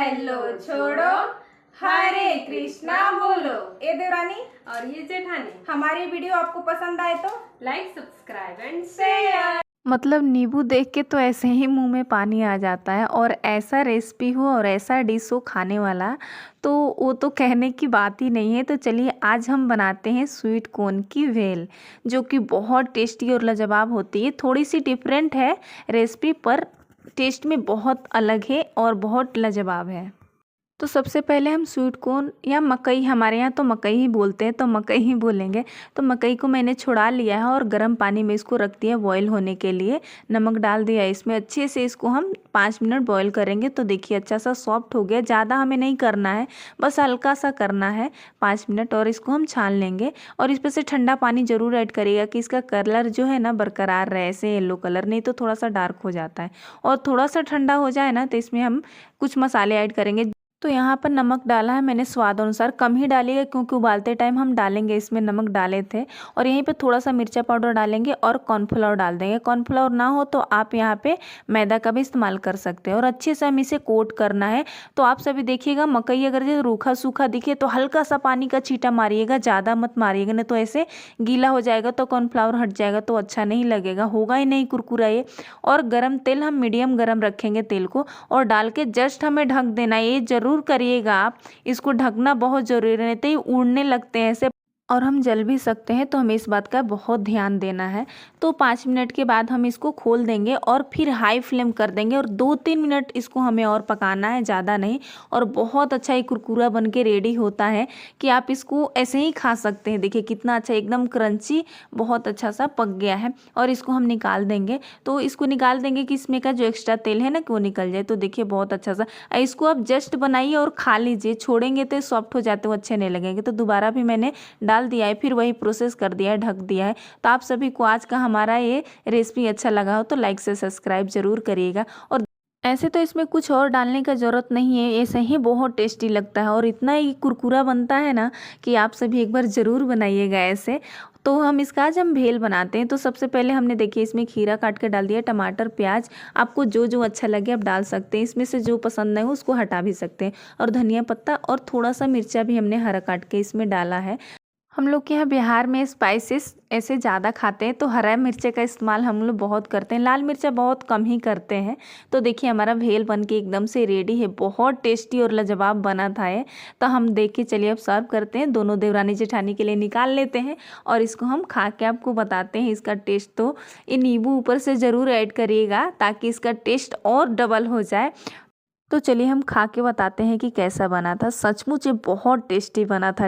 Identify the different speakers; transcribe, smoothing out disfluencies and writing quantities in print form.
Speaker 1: Hello छोड़ो, हरे कृष्णा बोलो। ए देवरानी
Speaker 2: और ये जेठानी,
Speaker 1: हमारी वीडियो आपको पसंद आए तो
Speaker 2: लाइक सब्सक्राइब एंड शेयर।
Speaker 3: मतलब नींबू देख के तो ऐसे ही मुंह में पानी आ जाता है। और ऐसा रेसिपी हो और ऐसा डिश हो खाने वाला, तो वो तो कहने की बात ही नहीं है। तो चलिए आज हम बनाते हैं स्वीट कॉर्न की भेल, जो कि बहुत टेस्टी और लाजवाब होती है। थोड़ी सी डिफरेंट है रेसिपी, पर टेस्ट में बहुत अलग है और बहुत लाजवाब है। तो सबसे पहले हम स्वीट कॉर्न या मकई, हमारे यहाँ तो मकई ही बोलते हैं, तो मकई ही बोलेंगे। तो मकई को मैंने छुड़ा लिया है और गर्म पानी में इसको रख दिया बॉईल होने के लिए। नमक डाल दिया इसमें, अच्छे से इसको हम 5 मिनट बॉईल करेंगे। तो देखिए अच्छा सा सॉफ्ट हो गया। ज़्यादा हमें नहीं करना है, बस हल्का सा करना है 5 मिनट। और इसको हम छान लेंगे और इस पर से ठंडा पानी ज़रूर ऐड करिएगा कि इसका कलर जो है ना बरकरार रहे, ऐसे येलो कलर, नहीं तो थोड़ा सा डार्क हो जाता है। और थोड़ा सा ठंडा हो जाए ना तो इसमें हम कुछ मसाले ऐड करेंगे। तो यहाँ पर नमक डाला है मैंने स्वाद अनुसार, कम ही डालिएगा क्योंकि उबालते टाइम हम डालेंगे, इसमें नमक डाले थे। और यहीं पे थोड़ा सा मिर्चा पाउडर डालेंगे और कॉर्नफ्लावर डाल देंगे। कॉर्नफ्लावर ना हो तो आप यहाँ पे मैदा का भी इस्तेमाल कर सकते हैं। और अच्छे से हम इसे कोट करना है। तो आप सभी देखिएगा, मकई अगर जो रूखा सूखा दिखे तो हल्का सा पानी का छींटा मारिएगा, ज़्यादा मत मारिएगा, नहीं तो ऐसे गीला हो जाएगा तो कॉर्नफ्लावर हट जाएगा तो अच्छा नहीं लगेगा, होगा ही नहीं कुरकुरा ये। और गरम तेल हम मीडियम गरम रखेंगे तेल को, और डाल के जस्ट हमें ढक देना है। ये जरूर करिएगा आप, इसको ढकना बहुत जरूरी है, नहीं तो ये उड़ने लगते हैं ऐसे और हम जल भी सकते हैं। तो हमें इस बात का बहुत ध्यान देना है। तो 5 मिनट के बाद हम इसको खोल देंगे और फिर हाई फ्लेम कर देंगे और 2-3 मिनट इसको हमें और पकाना है, ज़्यादा नहीं। और बहुत अच्छा ये कुरकुरा बन के रेडी होता है कि आप इसको ऐसे ही खा सकते हैं। देखिए कितना अच्छा, एकदम क्रंची, बहुत अच्छा सा पक गया है। और इसको हम निकाल देंगे। तो इसको निकाल देंगे कि इसमें का जो एक्स्ट्रा तेल है ना कि वो निकल जाए। तो देखिए बहुत अच्छा सा, इसको आप जस्ट बनाइए और खा लीजिए। छोड़ेंगे तो सॉफ्ट हो जाते, वो अच्छे नहीं लगेंगे। तो दोबारा भी मैंने डाल दिया है, फिर वही प्रोसेस कर दिया है, ढक दिया है। तो आप सभी को आज का हमारा ये रेसिपी अच्छा लगा हो तो लाइक से सब्सक्राइब जरूर करिएगा। और ऐसे तो इसमें कुछ और डालने का ज़रूरत नहीं है, ऐसे ही बहुत टेस्टी लगता है और इतना ही कुरकुरा बनता है ना कि आप सभी एक बार ज़रूर बनाइएगा ऐसे। तो हम इसका आज हम भेल बनाते हैं। तो सबसे पहले हमने देखिए इसमें खीरा काट के डाल दिया, टमाटर, प्याज, आपको जो जो अच्छा लगे आप डाल सकते हैं। इसमें से जो पसंद है उसको हटा भी सकते हैं। और धनिया पत्ता और थोड़ा सा मिर्चा भी हमने हरा काट के इसमें डाला है। हम लोग के यहाँ बिहार में स्पाइसेस ऐसे ज़्यादा खाते हैं, तो हरा मिर्चे का इस्तेमाल हम लोग बहुत करते हैं, लाल मिर्चा बहुत कम ही करते हैं। तो देखिए हमारा भेल बन के एकदम से रेडी है, बहुत टेस्टी और लाजवाब बना था ये। तो हम देख के चलिए अब सर्व करते हैं, दोनों देवरानी जेठानी के लिए निकाल लेते हैं और इसको हम खा के आपको बताते हैं इसका टेस्ट। तो ये नींबू ऊपर से ज़रूर ऐड करिएगा ताकि इसका टेस्ट और डबल हो जाए। तो चलिए हम खा के बताते हैं कि कैसा बना था। सचमुच ये बहुत टेस्टी बना था।